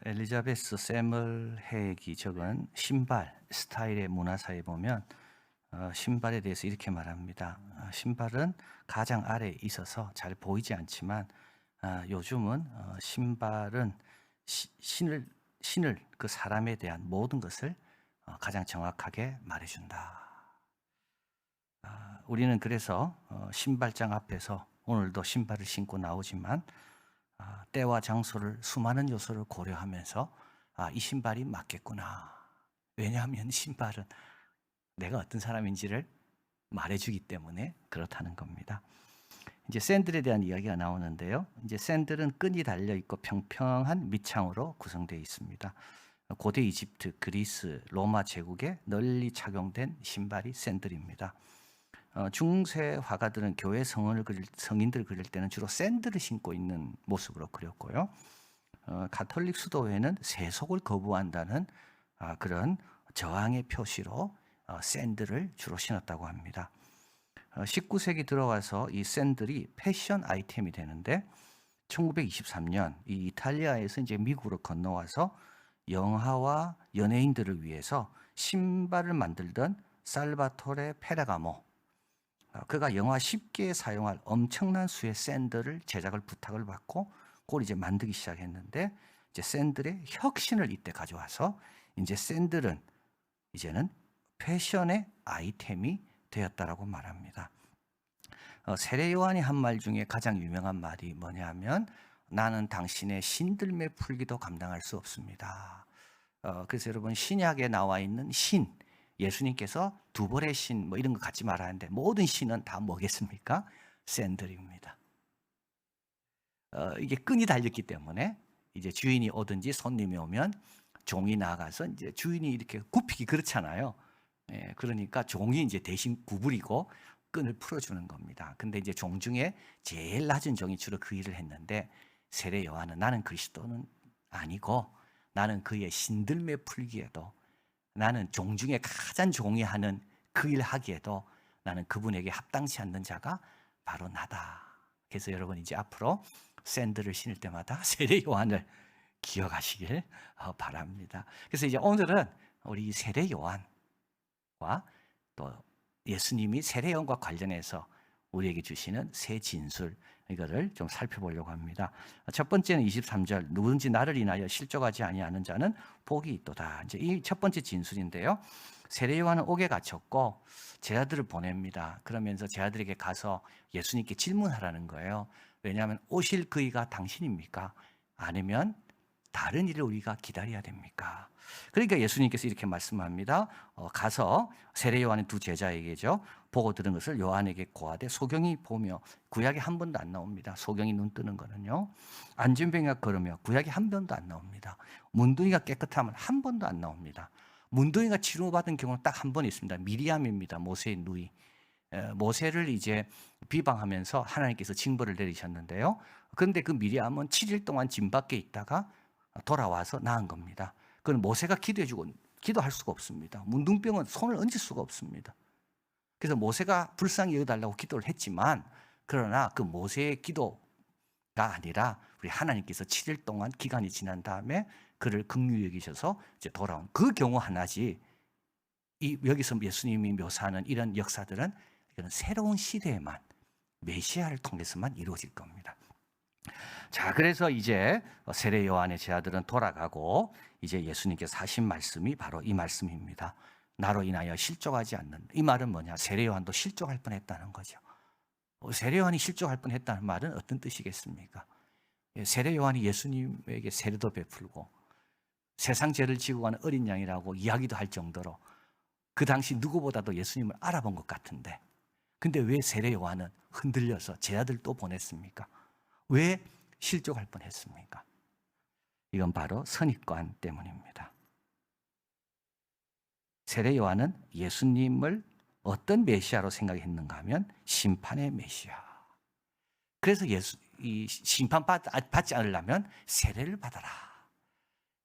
엘리자베스 세멀 핵이 적은 신발 스타일의 문화사에 보면 신발에 대해서 이렇게 말합니다. 신발은 가장 아래에 있어서 잘 보이지 않지만 요즘은 신발은 신을 그 사람에 대한 모든 것을 가장 정확하게 말해준다. 우리는 그래서 신발장 앞에서 오늘도 신발을 신고 나오지만 때와 장소를 수많은 요소를 고려하면서 이 신발이 맞겠구나. 왜냐하면 신발은 내가 어떤 사람인지를 말해주기 때문에 그렇다는 겁니다. 이제 샌들에 대한 이야기가 나오는데요. 이제 샌들은 끈이 달려 있고 평평한 밑창으로 구성되어 있습니다. 고대 이집트, 그리스, 로마 제국에 널리 착용된 신발이 샌들입니다. 중세 화가들은 교회 성인들을 그릴 때는 주로 샌들을 신고 있는 모습으로 그렸고요. 가톨릭 수도회는 세속을 거부한다는 그런 저항의 표시로 샌들을 주로 신었다고 합니다. 19세기 들어와서 이 샌들이 패션 아이템이 되는데 1923년 이 이탈리아에서 이제 미국으로 건너와서 영화와 연예인들을 위해서 신발을 만들던 살바토레 페라가모, 그가 영화 10개에 사용할 엄청난 수의 샌들을 제작을 부탁을 받고 그걸 이제 만들기 시작했는데 이제 샌들의 혁신을 이때 가져와서 이제 샌들은 이제는 패션의 아이템이 되었다라고 말합니다. 세례 요한이 한 말 중에 가장 유명한 말이 뭐냐면 나는 당신의 신들매 풀기도 감당할 수 없습니다. 그래서 여러분 신약에 나와 있는 신, 예수님께서 두 벌의 신 뭐 이런 거 갖지 말라는데 모든 신은 다 뭐겠습니까? 샌들입니다. 이게 끈이 달렸기 때문에 이제 주인이 오든지 손님이 오면 종이 나가서 이제 주인이 이렇게 굽히기 그렇잖아요. 예, 그러니까 종이 이제 대신 구부리고 끈을 풀어주는 겁니다. 근데 이제 종 중에 제일 낮은 종이 주로 그 일을 했는데 세례 요한은 나는 그리스도는 아니고 나는 그의 신들매 풀기에도 나는 종 중에 가장 종이 하는 그 일 하기에도 나는 그분에게 합당치 않는 자가 바로 나다. 그래서 여러분 이제 앞으로 샌들을 신을 때마다 세례 요한을 기억하시길 바랍니다. 그래서 이제 오늘은 우리 세례 요한과 또 예수님이 세례 요한과 관련해서 우리에게 주시는 새 진술, 이거를 좀 살펴보려고 합니다. 첫 번째는 23절, 누구든지 나를 인하여 실족하지 아니하는 자는 복이 있도다. 이제 이 첫 번째 진술인데요. 세례 요한은 옥에 갇혔고 제자들을 보냅니다. 그러면서 제자들에게 가서 예수님께 질문하라는 거예요. 왜냐하면 오실 그이가 당신입니까? 아니면 다른 일을 우리가 기다려야 됩니까? 그러니까 예수님께서 이렇게 말씀합니다. 가서 세례 요한의 두 제자에게죠. 보고 들은 것을 요한에게 고하되 소경이 보며 구약이 한 번도 안 나옵니다. 소경이 눈 뜨는 거는요. 안진병이가 걸으며 구약이 한 번도 안 나옵니다. 문둥이가 깨끗하면 한 번도 안 나옵니다. 문둥이가 치료받은 경우는 딱 한 번 있습니다. 미리암입니다. 모세의 누이. 모세를 이제 비방하면서 하나님께서 징벌을 내리셨는데요. 그런데 그 미리암은 7일 동안 진 밖에 있다가 돌아와서 나은 겁니다. 그건 모세가 기도해주고 기도할 수가 없습니다. 문둥병은 손을 얹을 수가 없습니다. 그래서 모세가 불쌍히 여겨달라고 기도를 했지만 그러나 그 모세의 기도가 아니라 우리 하나님께서 7일 동안 기간이 지난 다음에 그를 긍휼히 여기셔서 이제 돌아온 그 경우 하나지. 여기서 예수님이 묘사하는 이런 역사들은 이건 새로운 시대에만 메시아를 통해서만 이루어질 겁니다. 자, 그래서 이제 세례 요한의 제자들은 돌아가고 이제 예수님께서 하신 말씀이 바로 이 말씀입니다. 나로 인하여 실족하지 않는. 이 말은 뭐냐? 세례 요한도 실족할 뻔했다는 거죠. 세례 요한이 실족할 뻔했다는 말은 어떤 뜻이겠습니까? 세례 요한이 예수님에게 세례도 베풀고 세상 죄를 지고 가는 어린 양이라고 이야기도 할 정도로 그 당시 누구보다도 예수님을 알아본 것 같은데 근데 왜 세례 요한은 흔들려서 제자들 또 보냈습니까? 왜 실족할 뻔했습니까? 이건 바로 선입관 때문입니다. 세례 요한은 예수님을 어떤 메시아로 생각했는가 하면 심판의 메시아. 그래서 이 심판 받지 않으려면 세례를 받아라.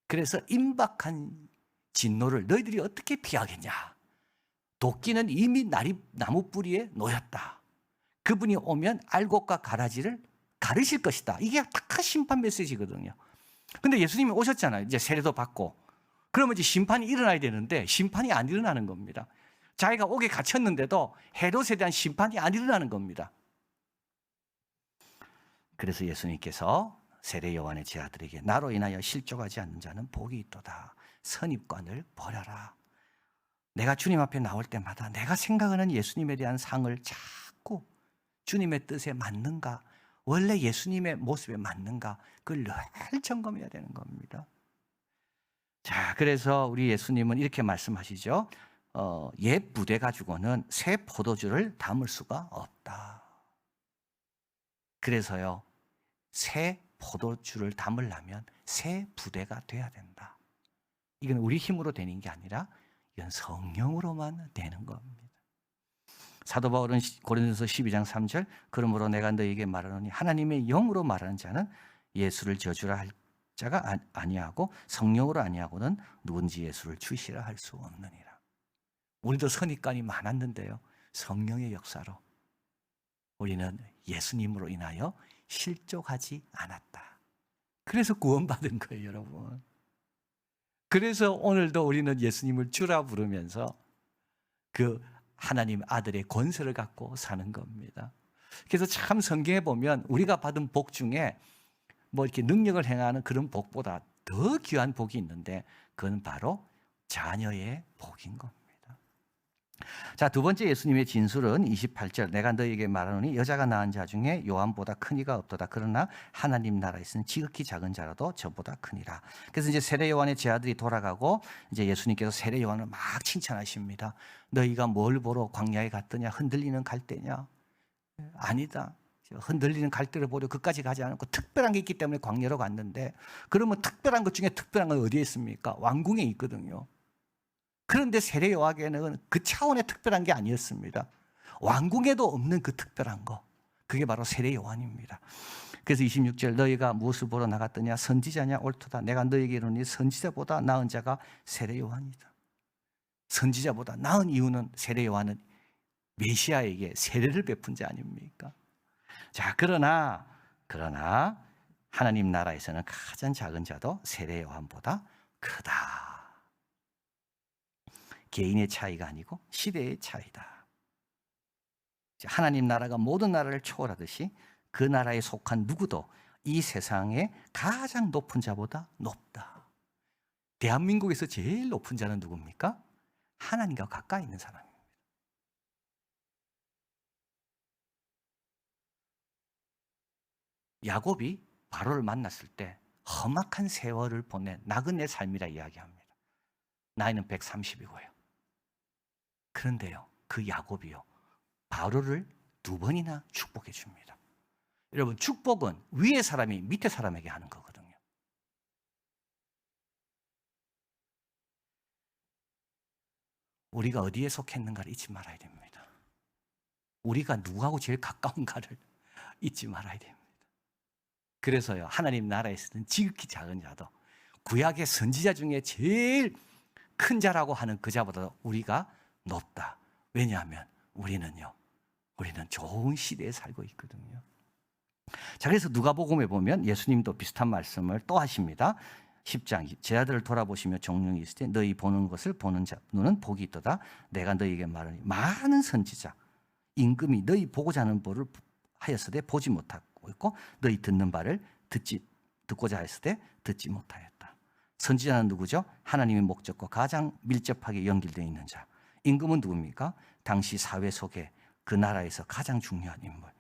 그래서 임박한 진노를 너희들이 어떻게 피하겠냐? 도끼는 이미 나무 뿌리에 놓였다. 그분이 오면 알곡과 가라지를 가르실 것이다. 이게 딱 심판 메시지거든요. 근데 예수님이 오셨잖아요. 이제 세례도 받고. 그러면 이제 심판이 일어나야 되는데 심판이 안 일어나는 겁니다. 자기가 옥에 갇혔는데도 헤롯에 대한 심판이 안 일어나는 겁니다. 그래서 예수님께서 세례 요한의 제자들에게 나로 인하여 실족하지 않는 자는 복이 있도다. 선입관을 버려라. 내가 주님 앞에 나올 때마다 내가 생각하는 예수님에 대한 상을 자꾸 주님의 뜻에 맞는가, 원래 예수님의 모습에 맞는가, 그걸 늘 점검해야 되는 겁니다. 자, 그래서 우리 예수님은 이렇게 말씀하시죠. 옛 부대 가지고는 새 포도주를 담을 수가 없다. 그래서요, 새 포도주를 담으려면 새 부대가 돼야 된다. 이건 우리 힘으로 되는 게 아니라 이건 성령으로만 되는 겁니다. 사도 바울은 고린도서 12장 3절, 그러므로 내가 너에게 말하노니 하나님의 영으로 말하는 자는 예수를 저주라 할 자가 아니하고 성령으로 아니하고는 누군지 예수를 주시라 할 수 없느니라. 우리도 선입관이 많았는데요, 성령의 역사로 우리는 예수님으로 인하여 실족하지 않았다. 그래서 구원받은 거예요, 여러분. 그래서 오늘도 우리는 예수님을 주라 부르면서 그 하나님 아들의 권세를 갖고 사는 겁니다. 그래서 참 성경에 보면 우리가 받은 복 중에 뭐 이렇게 능력을 행하는 그런 복보다 더 귀한 복이 있는데 그건 바로 자녀의 복인 겁니다. 자, 두 번째 예수님의 진술은 28절, 내가 너에게 말하노니 여자가 낳은 자 중에 요한보다 큰 이가 없도다. 그러나 하나님 나라에서는 지극히 작은 자라도 저보다 크니라. 그래서 이제 세례 요한의 제자들이 돌아가고 이제 예수님께서 세례 요한을 막 칭찬하십니다. 너희가 뭘 보러 광야에 갔더냐? 흔들리는 갈대냐? 아니다. 흔들리는 갈대를 보려 그까지 가지 않고 특별한 게 있기 때문에 광야로 갔는데, 그러면 특별한 것 중에 특별한 건 어디에 있습니까? 왕궁에 있거든요. 그런데 세례 요한에게는 그 차원의 특별한 게 아니었습니다. 왕궁에도 없는 그 특별한 거, 그게 바로 세례 요한입니다. 그래서 26절, 너희가 무엇을 보러 나갔더냐? 선지자냐? 옳도다. 내가 너희에게 이르노니 선지자보다 나은 자가 세례 요한이다. 선지자보다 나은 이유는 세례 요한은 메시아에게 세례를 베푼 자 아닙니까? 자, 그러나 하나님 나라에서는 가장 작은 자도 세례 요한보다 크다. 개인의 차이가 아니고 시대의 차이다. 하나님 나라가 모든 나라를 초월하듯이 그 나라에 속한 누구도 이 세상의 가장 높은 자보다 높다. 대한민국에서 제일 높은 자는 누굽니까? 하나님과 가까이 있는 사람입니다. 야곱이 바로를 만났을 때 험악한 세월을 보낸 나그네 삶이라 이야기합니다. 나이는 130이고요. 그런데요, 그 야곱이요, 바로를 2번이나 축복해 줍니다. 여러분, 축복은 위의 사람이 밑에 사람에게 하는 거거든요. 우리가 어디에 속했는가를 잊지 말아야 됩니다. 우리가 누구하고 제일 가까운가를 잊지 말아야 됩니다. 그래서요, 하나님 나라에서는 지극히 작은 자도 구약의 선지자 중에 제일 큰 자라고 하는 그 자보다 우리가 높다. 왜냐하면 우리는 좋은 시대에 살고 있거든요. 자, 그래서 누가복음에 보면 예수님도 비슷한 말씀을 또 하십니다. 10장, 제자들을 돌아보시며 종용이 있을 때 너희 보는 것을 보는 자 눈은 복이 있도다. 내가 너희에게 말하니 많은 선지자 임금이 너희 보고자 하는 바를 하였으되 보지 못하고 있고 너희 듣는 바를 듣고자 하였으되 듣지 못하였다. 선지자는 누구죠? 하나님의 목적과 가장 밀접하게 연결되어 있는 자. 임금은 누굽니까? 당시 사회 속에 그 나라에서 가장 중요한 인물.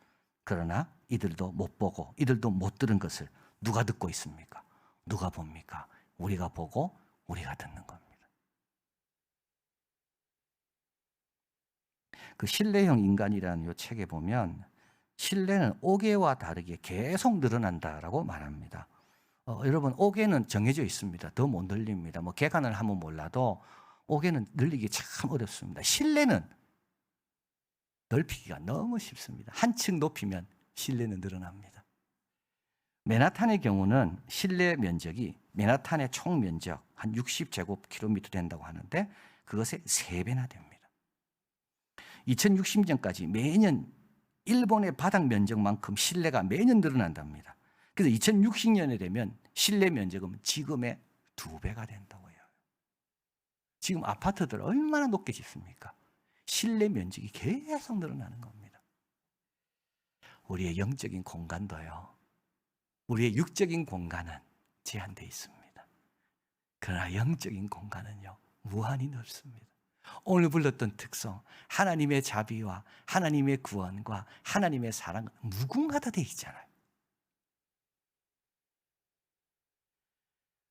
그러나 이들도 못 보고 이들도 못 들은 것을 누가 듣고 있습니까? 누가 봅니까? 우리가 보고 우리가 듣는 겁니다. 그 신뢰형 인간이라는 이 책에 보면 신뢰는 옥외와 다르게 계속 늘어난다라고 말합니다. 여러분, 옥외는 정해져 있습니다. 더 못 늘립니다. 뭐 개간을 하면 몰라도 옥외는 늘리기 참 어렵습니다. 신뢰는 넓히기가 너무 쉽습니다. 한층 높이면 신뢰는 늘어납니다. 맨하탄의 경우는 실내 면적이 맨하탄의 총 면적 한 60제곱킬로미터 된다고 하는데 그것의 3배나 됩니다. 2060년까지 매년 일본의 바닥 면적만큼 실내가 매년 늘어난답니다. 그래서 2060년에 되면 실내 면적은 지금의 2배가 된다고 해요. 지금 아파트들 얼마나 높게 짓습니까? 실내 면적이 계속 늘어나는 겁니다. 우리의 영적인 공간도요, 우리의 육적인 공간은 제한되어 있습니다. 그러나 영적인 공간은요, 무한히 넓습니다. 오늘 불렀던 특성, 하나님의 자비와 하나님의 구원과 하나님의 사랑은 무궁하다 되어 있잖아요.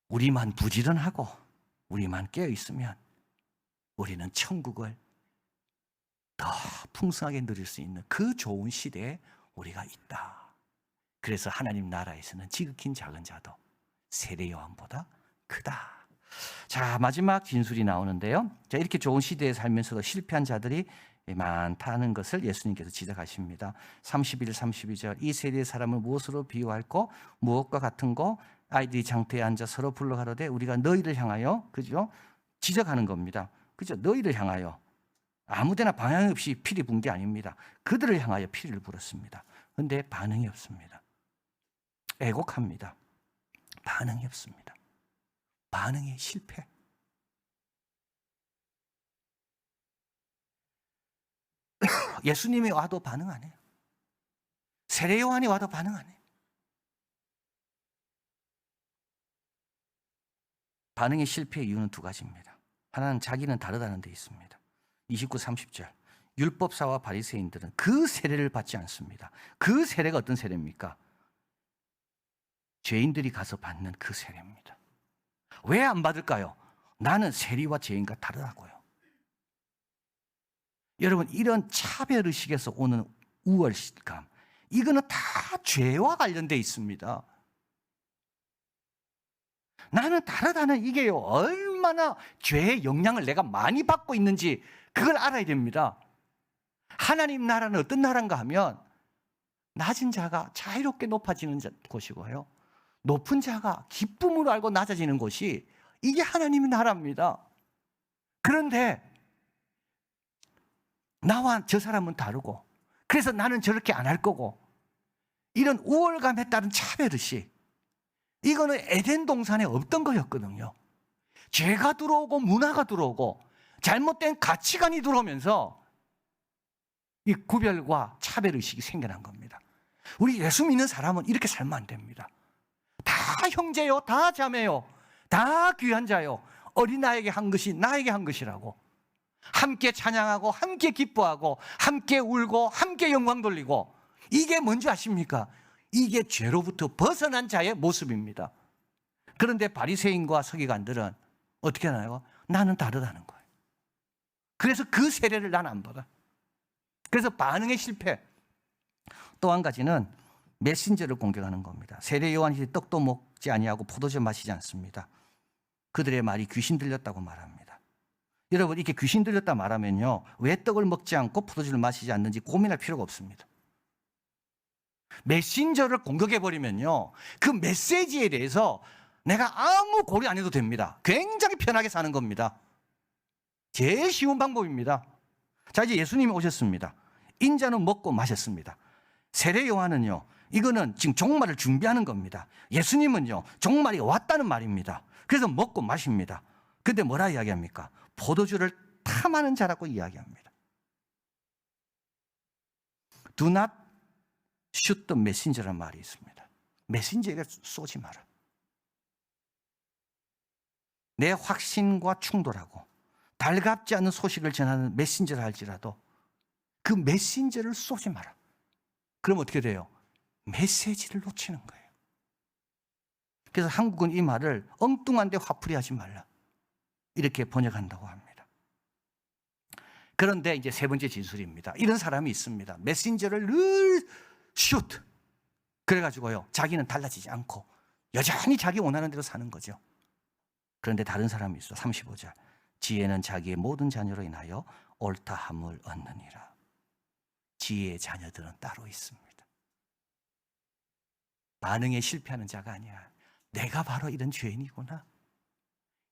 우리만 부지런하고 우리만 깨어 있으면 우리는 천국을 더 풍성하게 누릴 수 있는 그 좋은 시대에 우리가 있다. 그래서 하나님 나라에서는 지극히 작은 자도 세례 요한보다 크다. 자, 마지막 진술이 나오는데요. 자, 이렇게 좋은 시대에 살면서도 실패한 자들이 많다는 것을 예수님께서 지적하십니다. 31, 32절, 이 세대의 사람을 무엇으로 비유할꼬? 무엇과 같은고? 아이들이 장터에 앉아 서로 불러가로되 우리가 너희를 향하여, 그죠? 지적하는 겁니다. 그죠? 너희를 향하여. 아무데나 방향 없이 피리 분 게 아닙니다. 그들을 향하여 피리를 불었습니다. 그런데 반응이 없습니다. 애곡합니다. 반응이 없습니다. 반응이 실패. 예수님이 와도 반응 안 해요. 세례 요한이 와도 반응 안 해요. 반응의 실패의 이유는 두 가지입니다. 하나는 자기는 다르다는 데 있습니다. 29, 30절. 율법사와 바리새인들은 그 세례를 받지 않습니다. 그 세례가 어떤 세례입니까? 죄인들이 가서 받는 그 세례입니다. 왜 안 받을까요? 나는 세리와 죄인과 다르다고요. 여러분, 이런 차별의식에서 오는 우월감, 이거는 다 죄와 관련되어 있습니다. 나는 다르다는 이게요, 얼마나 죄의 영향을 내가 많이 받고 있는지 그걸 알아야 됩니다. 하나님 나라는 어떤 나라인가 하면 낮은 자가 자유롭게 높아지는 곳이고요, 높은 자가 기쁨으로 알고 낮아지는 곳이, 이게 하나님의 나라입니다. 그런데 나와 저 사람은 다르고, 그래서 나는 저렇게 안 할 거고, 이런 우월감에 따른 차별의식, 이거는 에덴 동산에 없던 거였거든요. 죄가 들어오고 문화가 들어오고 잘못된 가치관이 들어오면서 이 구별과 차별의식이 생겨난 겁니다. 우리 예수 믿는 사람은 이렇게 살면 안 됩니다. 다 형제요, 다 자매요, 다 귀한 자요, 어린아이에게 한 것이 나에게 한 것이라고, 함께 찬양하고 함께 기뻐하고 함께 울고 함께 영광 돌리고, 이게 뭔지 아십니까? 이게 죄로부터 벗어난 자의 모습입니다. 그런데 바리새인과 서기관들은 어떻게 하나요? 나는 다르다는 거예요. 그래서 그 세례를 난 안 받아. 그래서 반응의 실패. 또 한 가지는 메신저를 공격하는 겁니다. 세례 요한이 떡도 먹지 아니하고 포도주 마시지 않습니다. 그들의 말이 귀신 들렸다고 말합니다. 여러분, 이렇게 귀신 들렸다 말하면요, 왜 떡을 먹지 않고 포도주를 마시지 않는지 고민할 필요가 없습니다. 메신저를 공격해버리면요, 그 메시지에 대해서 내가 아무 고려 안 해도 됩니다. 굉장히 편하게 사는 겁니다. 제일 쉬운 방법입니다. 자, 이제 예수님이 오셨습니다. 인자는 먹고 마셨습니다. 세례 요한은요, 이거는 지금 종말을 준비하는 겁니다. 예수님은요, 종말이 왔다는 말입니다. 그래서 먹고 마십니다. 근데 뭐라 이야기합니까? 포도주를 탐하는 자라고 이야기합니다. Do not shoot the messenger라는 말이 있습니다. 메신저에게 쏘지 마라. 내 확신과 충돌하고 달갑지 않은 소식을 전하는 메신저를 할지라도 그 메신저를 쏘지 마라. 그럼 어떻게 돼요? 메시지를 놓치는 거예요. 그래서 한국은 이 말을 엉뚱한데 화풀이하지 말라, 이렇게 번역한다고 합니다. 그런데 이제 세 번째 진술입니다. 이런 사람이 있습니다. 메신저를 늘 슛! 그래가지고요, 자기는 달라지지 않고 여전히 자기 원하는 대로 사는 거죠. 그런데 다른 사람이 있어. 35절. 지혜는 자기의 모든 자녀로 인하여 옳다함을 얻느니라. 지혜의 자녀들은 따로 있습니다. 반응에 실패하는 자가 아니야. 내가 바로 이런 죄인이구나.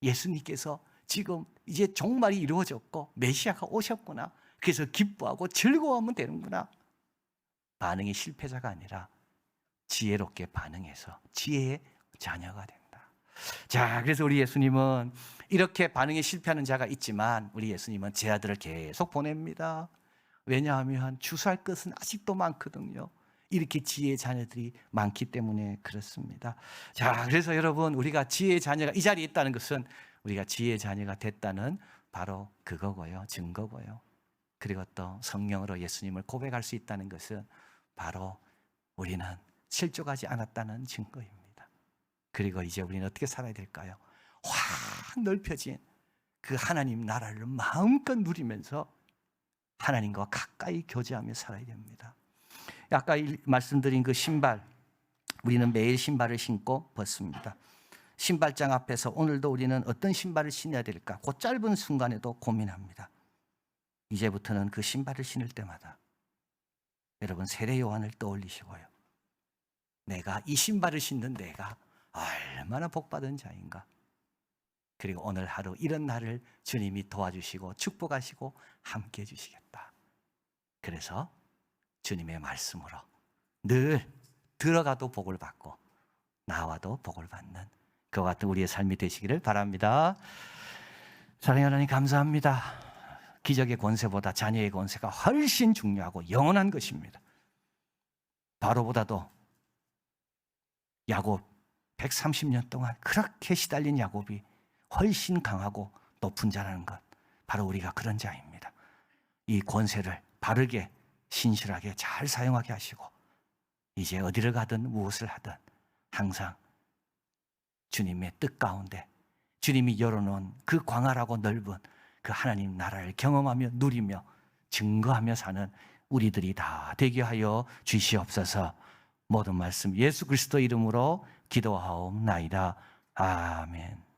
예수님께서 지금 이제 종말이 이루어졌고 메시아가 오셨구나. 그래서 기뻐하고 즐거워하면 되는구나. 반응의 실패자가 아니라 지혜롭게 반응해서 지혜의 자녀가 된다. 자, 그래서 우리 예수님은 이렇게 반응에 실패하는 자가 있지만 우리 예수님은 제 아들을 계속 보냅니다. 왜냐하면 주수할 것은 아직도 많거든요. 이렇게 지혜의 자녀들이 많기 때문에 그렇습니다. 자, 그래서 여러분, 우리가 지혜의 자녀가 이 자리에 있다는 것은 우리가 지혜의 자녀가 됐다는 바로 그거고요. 증거고요. 그리고 또 성령으로 예수님을 고백할 수 있다는 것은 바로 우리는 실족하지 않았다는 증거입니다. 그리고 이제 우리는 어떻게 살아야 될까요? 확 넓혀진 그 하나님 나라를 마음껏 누리면서 하나님과 가까이 교제하며 살아야 됩니다. 아까 말씀드린 그 신발, 우리는 매일 신발을 신고 벗습니다. 신발장 앞에서 오늘도 우리는 어떤 신발을 신어야 될까? 그 짧은 순간에도 고민합니다. 이제부터는 그 신발을 신을 때마다 여러분 세례 요한을 떠올리시고요. 내가 이 신발을 신는 내가 얼마나 복받은 자인가. 그리고 오늘 하루 이런 날을 주님이 도와주시고 축복하시고 함께 해주시겠다. 그래서 주님의 말씀으로 늘 들어가도 복을 받고 나와도 복을 받는 그와 같은 우리의 삶이 되시기를 바랍니다. 사랑하는 하나님 감사합니다. 기적의 권세보다 자녀의 권세가 훨씬 중요하고 영원한 것입니다. 바로보다도 야곱 130년 동안 그렇게 시달린 야곱이 훨씬 강하고 높은 자라는 것, 바로 우리가 그런 자입니다. 이 권세를 바르게 신실하게 잘 사용하게 하시고 이제 어디를 가든 무엇을 하든 항상 주님의 뜻 가운데 주님이 열어놓은 그 광활하고 넓은 그 하나님 나라를 경험하며 누리며 증거하며 사는 우리들이 다 되게 하여 주시옵소서. 모든 말씀 예수 그리스도 이름으로 기도하옵나이다. 아멘.